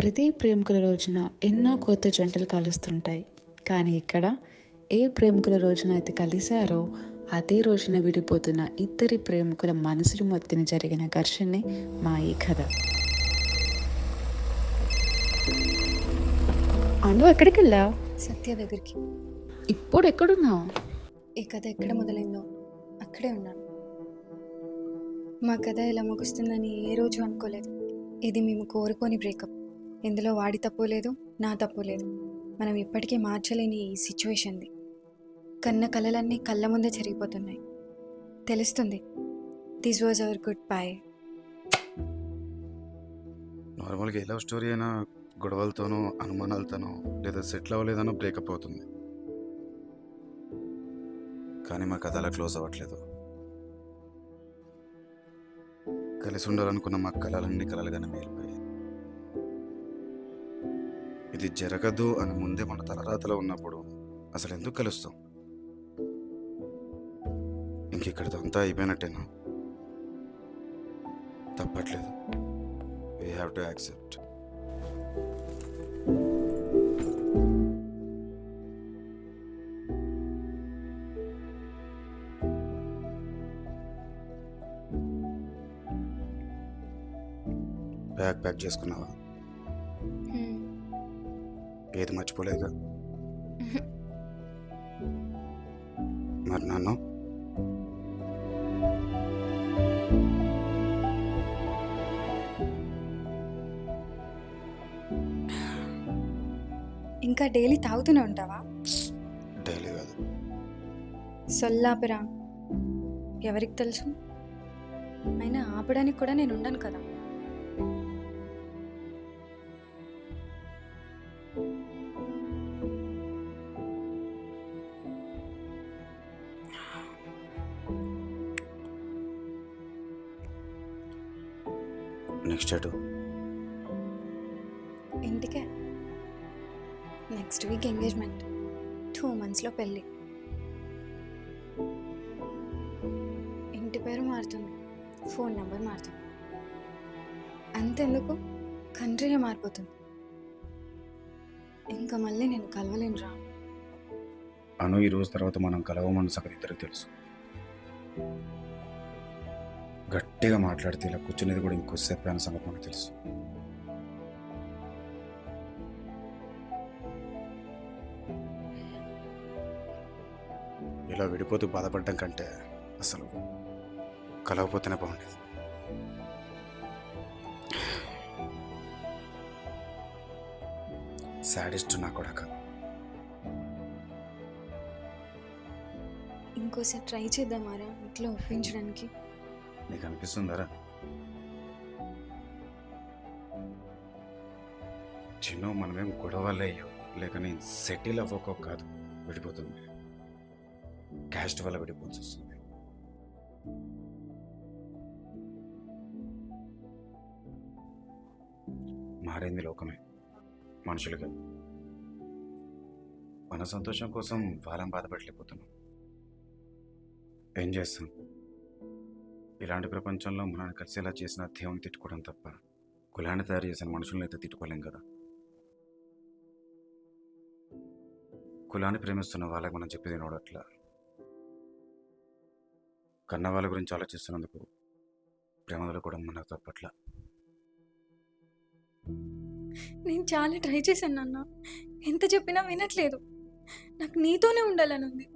ప్రతి ప్రేమికుల రోజున ఎన్నో కొత్త జంటలు కలుస్తుంటాయి. కానీ ఇక్కడ ఏ ప్రేమికుల రోజున అయితే కలిశారో అదే రోజున విడిపోతున్న ఇద్దరి ప్రేమికుల మనసులు మధ్యన జరిగిన ఘర్షణే మా ఈ కథ. అను ఎక్కడికి వెళ్ళావు? సత్య దగ్గరికి. ఇప్పుడు ఎక్కడున్నావు? ఈ కథ ఎక్కడ మొదలైందో అక్కడే ఉన్నాను. మా కథ ఎలా ముగుస్తుందని ఏ రోజు అనుకోలేదు. ఇది మేము కోరుకోని బ్రేకప్. ఇందులో వాడి తప్పు లేదు, నా తప్పు లేదు. మనం ఇప్పటికీ మార్చలేని ఈ సిచ్యువేషన్ది. కన్న కలలన్నీ కళ్ళ ముందే జరిగిపోతున్నాయి. తెలుస్తుంది, this was our good bye. నార్మల్గా ఏ లవ్ స్టోరీ అయినా గొడవలతోనో అనుమానాలతోనో లేదా సెటిల్ అవ్వలేదనో బ్రేకప్ అవుతుంది. కానీ మా కథ అలా క్లోజ్ అవ్వట్లేదు. కలిసి ఉండాలనుకున్న మా కళలన్నీ కలలుగానే మేలిపోయాయి. ఇది జరగదు అని ముందే మన తలరాతలో ఉన్నప్పుడు అసలు ఎందుకు కలుస్తాం? ఇంకెక్కడితో అంతా అయిపోయినట్టేనా? తప్పట్లేదు. We have to accept. Bag pack చేసుకున్నావా? ఏది మర్చిపోలేదుగా? మరి నన్ను ఇంకా డైలీ తాగుతూనే ఉంటావా? డైలీ కాదు. సొల్లాపరా, ఎవరికి తెలుసు? అయినా ఆపడానికి కూడా నేను ఉండను కదా. నెక్స్ట్ ఎటు? ఇంటికే. నెక్స్ట్ వీక్ ఎంగేజ్మెంట్, 2 monthsలో పెళ్ళి. ఇంటి పేరు మారుతుంది, ఫోన్ నెంబర్ మారుతుంది. అంతెందుకు, కంట్రీయే మారిపోతుంది. ఇంకా మళ్ళీ నేను కలవలేను రా. అను ఈ రోజు తర్వాత మనం కలవమని సంగతి ఇద్దరికి తెలుసు. గట్టిగా మాట్లాడితే ఇలా కూర్చునేది కూడా ఇంకోసేపు అన్న సంగతి మనకు తెలుసు. ఇలా విడిపోతూ బాధపడడం కంటే అసలు కలవపోతేనే బాగుండేది. సాడిస్ట్ నా కొడక. ఇంకోసారి ట్రై చేద్దామారా ఇంట్లో ఒప్పించడానికి. నీకు అనిపిస్తుందరా? చిన్న మనమేం గొడవలే అయ్యో లేక నేను సెటిల్ అవ్వకో కాదు విడిపోతుంది. క్యాస్ట్ వల్ల విడిపోవాల్సి వస్తుంది. మారింది లోకమే, మనుషులుగా. మన సంతోషం కోసం వాళ్ళని బాధపడలేకపోతున్నాం. ఏం చేస్తాం? ఇలాంటి ప్రపంచంలో మనల్ని కలిసేలా చేసిన దేవుని తిట్టుకోవడం తప్ప కులాన్ని తయారు చేసిన మనుషులను అయితే తిట్టుకోలేం కదా. కులాన్ని ప్రేమిస్తున్న వాళ్ళకి మనం చెప్పేది నోడట్లా. కన్న వాళ్ళ గురించి ఆలోచిస్తున్నందుకు ప్రేమలో కూడా మనకు తప్పట్లా. నేను చాలా ట్రై చేశాను నాన్న, ఎంత చెప్పినా వినట్లేదు. నాకు నీతోనే ఉండాలని ఉంది,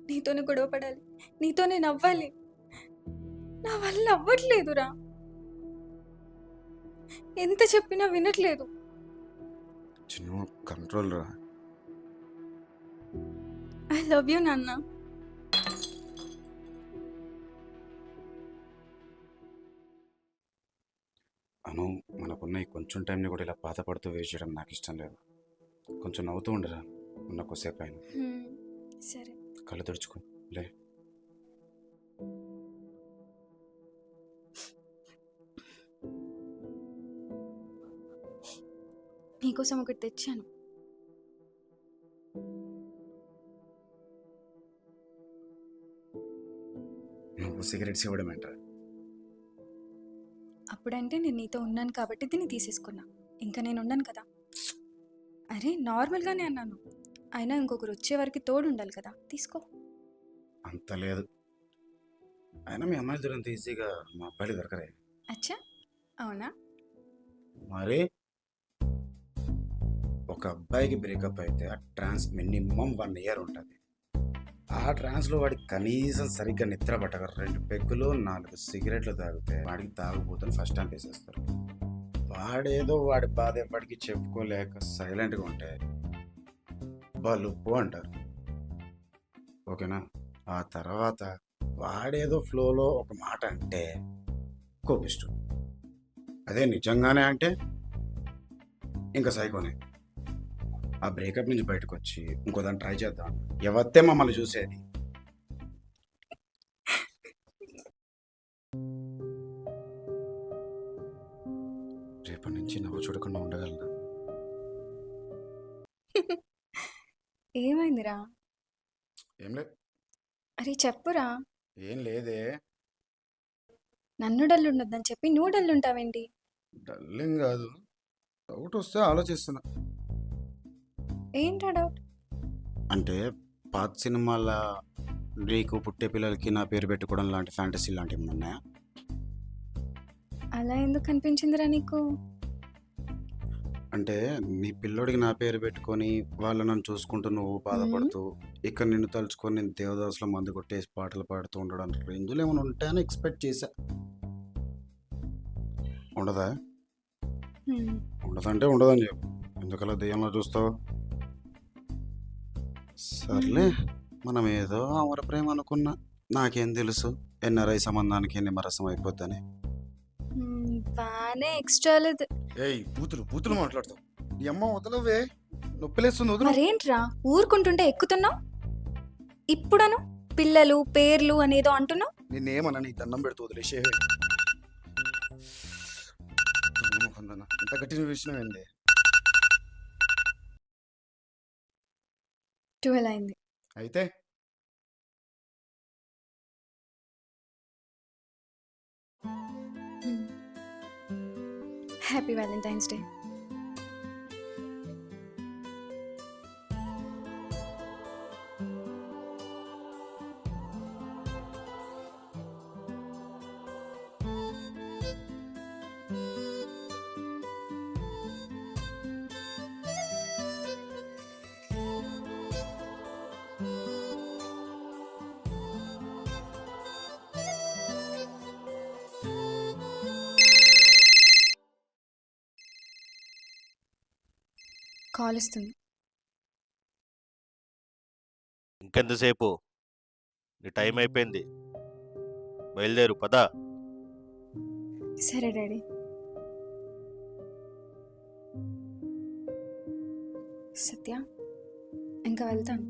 నీతోనే గొడవ పడాలి, నీతోనే నవ్వాలి. నా వల్ల అవ్వట్లేదురా. ఎంత చెప్పినా వినట్లేదు. చిన్న కంట్రోల్ రా. ఐ లవ్ యూ నాన్న. అను, మనకున్న ఈ కొంచెం టైంని కూడా ఇలా బాధపడుతూ వేస్ట్ చేయడం నాకు ఇష్టం లేదు. కొంచెం నవ్వుతూ ఉండరా ఉన్న కొద్దిసేపు అయినా. సరే. కళ్ళు తుడుచుకో లే. నీకోసం ఒకటి తెచ్చాను. నువ్వు సిగరెట్స్ ఇవ్వడం ఏంట్రా? అప్పుడంటే నేను నీతో ఉన్నాను కాబట్టి దీన్ని తీసేసుకున్నా. ఇంకా నేను ఉండను కదా. అరే నార్మల్గానే అన్నాను. అయినా ఇంకొకరు వచ్చే వరకు తోడు ఉండాలి కదా, తీసుకో. అంత లేదు. అయినా మీ అమ్మాయిలు దొరికినంత ఈజీగా మా అబ్బాయిలు దొరకరే. అచ్చా, అవునా? మరి ఒక అబ్బాయికి బ్రేకప్ అయితే ఆ ట్రాన్స్ మినిమం 1 year ఉంటుంది. ఆ ట్రాన్స్లో వాడికి కనీసం సరిగ్గా నిద్ర పట్టక 2 పెగ్గులు 4 సిగరెట్లు తాగితే వాడికి తాగుబోతుని ఫస్ట్ టైం వేసేస్తారు. వాడేదో వాడి బాధ ఎప్పటికీ చెప్పుకోలేక సైలెంట్గా ఉంటే బలుపు అంటారు. ఓకేనా? ఆ తర్వాత వాడేదో ఫ్లోలో ఒక మాట అంటే కోపిష్టు. అదే నిజంగానే అంటే ఇంకా సైకోనే. ఆ బ్రేకప్ నుంచి బయటకు వచ్చి ఇంకో దాన్ని ట్రై చేద్దాం. ఎవత్తే మమ్మల్ని చూసేది. రేపటి నుంచి నవ్వు చూడకుండా ఉండగలనా? ఏమైందిరా? ఏం లేదు. అరే చెప్పురా. ఏం లేదే. నన్ను డల్ ఉండొద్దని చెప్పి నువ్వు డల్ ఉంటావేంటి? డల్లింగ్ కాదు, డౌట్ వస్తే ఆలోచిస్తున్నా. ఏంట్రా డౌట్? అంటే పాత సినిమాల నీకు పుట్టే పిల్లలకి నా పేరు పెట్టుకోవడం లాంటి ఫ్యాంటసీ లాంటివి ఏమైనా ఉన్నాయా? అలా ఎందుకు అనిపించిందిరా నీకు? అంటే నీ పిల్లోడికి నా పేరు పెట్టుకొని వాళ్ళు నన్ను చూసుకుంటూ నువ్వు బాధపడుతూ ఇక్కడ నిన్ను తలుచుకొని నేను దేవదాసులో మందు కొట్టేసి పాటలు పాడుతూ ఉండడం రేంజ్లో ఏమైనా ఉంటాయని ఎక్స్పెక్ట్ చేశా. ఉండదా? హ్మ్. ఉండదంటే ఉండదని చెప్పు. ఎందుకలా దెయ్యంలో చూస్తావు? సర్లే, మనం ఏదో అమర ప్రేమ అనుకున్నా. నాకేం తెలుసు ఎన్ఆర్ఐ సంబంధానికి నిమ్మరసం అయిపోద్దని. బానే ఎక్స్ట్రా లేదు. ఏయ్ బూతులు మాట్లాడతావు. నీ అమ్మ వదలవే, నొప్పిలేస్తుంది, వదలు. మరేంట్రా ఊరుకుంటుంటే ఎక్కుతున్నావు? ఇప్పుడను పిల్లలు పేర్లు అనేదో అంటున్నావు. నిన్నేమన్నా నీ దండం పెడుతూ వదిలేసే. ఇంత గట్టిన విషయం ఏంది? 12 అయింది. అయితే హ్యాపీ వ్యాలంటైన్స్ డే. కాల్ వస్తుంది. ఇంకెంతసేపు? నీ టైం అయిపోయింది, బయలుదేరు పదా. సరే డాడీ. సత్య, ఇంకా వెళ్తాను.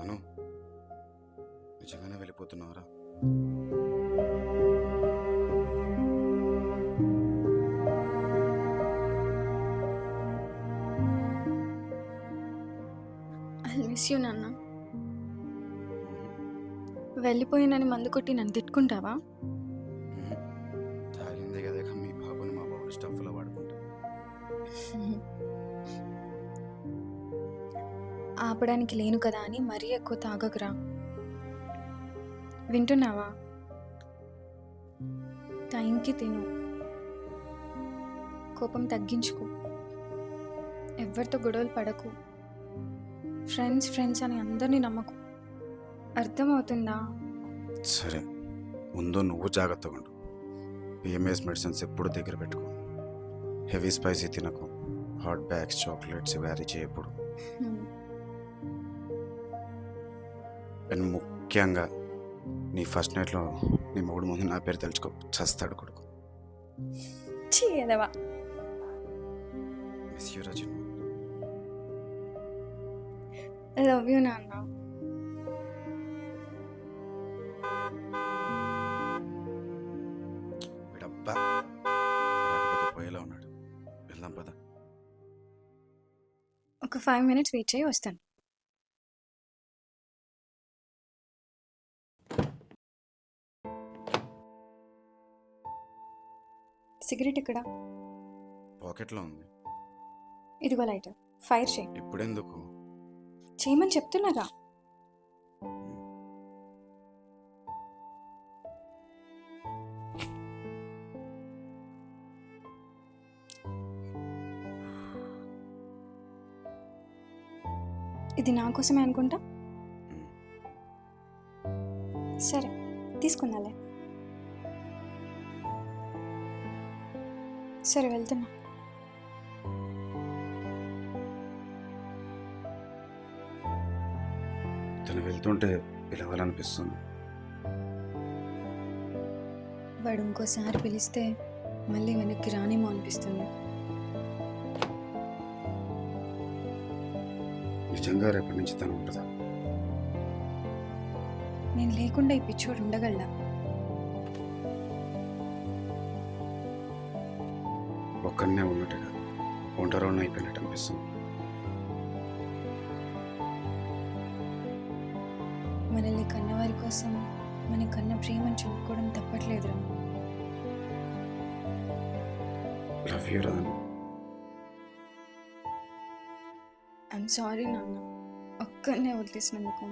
అను, నిజంగానే వెళ్ళిపోతున్నావరా? ఐ మిస్ యూ నాన్న. వెళ్ళిపోయినని మందు కొట్టి నన్ను తిట్టుకుంటావా? తాగిందే కదా మీ బాబుని మా బాబుని స్టఫ్లో వాడుకుంటా. ఆపడానికి లేను కదా అని మరీ ఎక్కువ తాగకురా. వింటున్నావా? టైంకి తిను, కోపం తగ్గించుకో, ఎవరితో గొడవలు పడకు, ఫ్రెండ్స్ అని అందరినీ నమ్మకు. అర్థమవుతుందా? సరే, ముందు నువ్వు జాగ్రత్తగా ఉండు. పిఎంఎస్ మెడిసిన్స్ ఎప్పుడు దగ్గర పెట్టుకో. హెవీ స్పైసీ తినకు. హాట్ బ్యాగ్స్, చాక్లెట్స్ వ్యారీ చేయప్పుడు. అండ్ ముఖ్యంగా నీ ఫస్ట్ నైట్లో నీ మొగుడు ముందు నా పేరు తెలుసుకో, చస్తాడు కొడుకు. చేయదవా. Miss you Rajan. Love you నాన్న. వీడబ్బా రాకపోతే పోయేలా ఉన్నాడు. ఒక 5 మినిట్స్ వెయిట్ చేయి వస్తాను. సిగరెట్ ఇక్కడ. పాకెట్లో ఉంది. ఇదిగో లైటర్. ఫైర్ చేయి. ఇప్పుడెందుకు? చేయమని చెప్తున్నాగా. ఇది నా కోసమే అనుకుంటా. సరే తీసుకుందాలే. సరే వెళ్తున్నా. తను వెళ్తుంటే పిలవాలనిపిస్తుంది. వాడు ఇంకోసారి పిలిస్తే మళ్ళీ వెనక్కి రానేమో అనిపిస్తుంది. నిజంగా రేపటి నుంచి తను ఉండదా? నేను లేకుండా ఈ పిచ్చోడు ఉండగలడా? ఒక్కడనే ఉన్నట్టుగా ఒంటరిని అయిపోయినట్టు అనిపిస్తుంది. మనల్ని కన్నవారి కోసం మన కన్న ప్రేమను చూపుకోవడం తప్పట్లేదురా. లవ్ యూ రాను. ఐఎమ్ సారీ నాన్న, ఒక్కనే వదిలేసినందుకు.